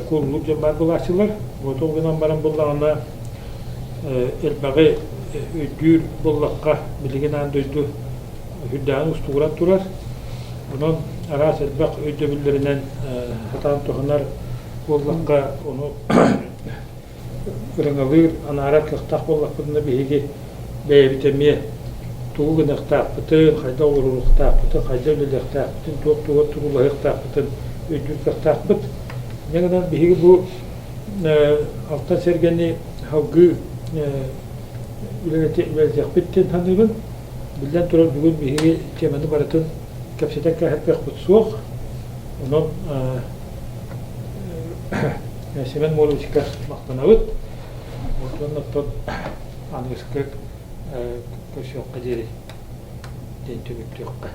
куллук жамбар буласылар. Ботолгынан баран буллагана элбагы үдүр боллакка билеген андойду хүддән устугран турар. Онон арас элбак өйдөбүллеринен хатан тохунар боллакка ону ырыңалыр анарат кыктак боллакпытына биһиги бэбитеме тугунактакпытын, хайда олуруктакпытын, хайда өлелектакпытын, туок-тугу турулайыктакпытын, өйдүркактакпыт. Негенен биһиги бу алтан сергени хагы үлелетекпиттен таныгын билден турар бүгүн биһиги теманы баратын кепсетек кахетпек бутсуок. Онон Семен Муровичка мактанабыт. Онтон аңыскы көсөккө жери ден төбөктөккө.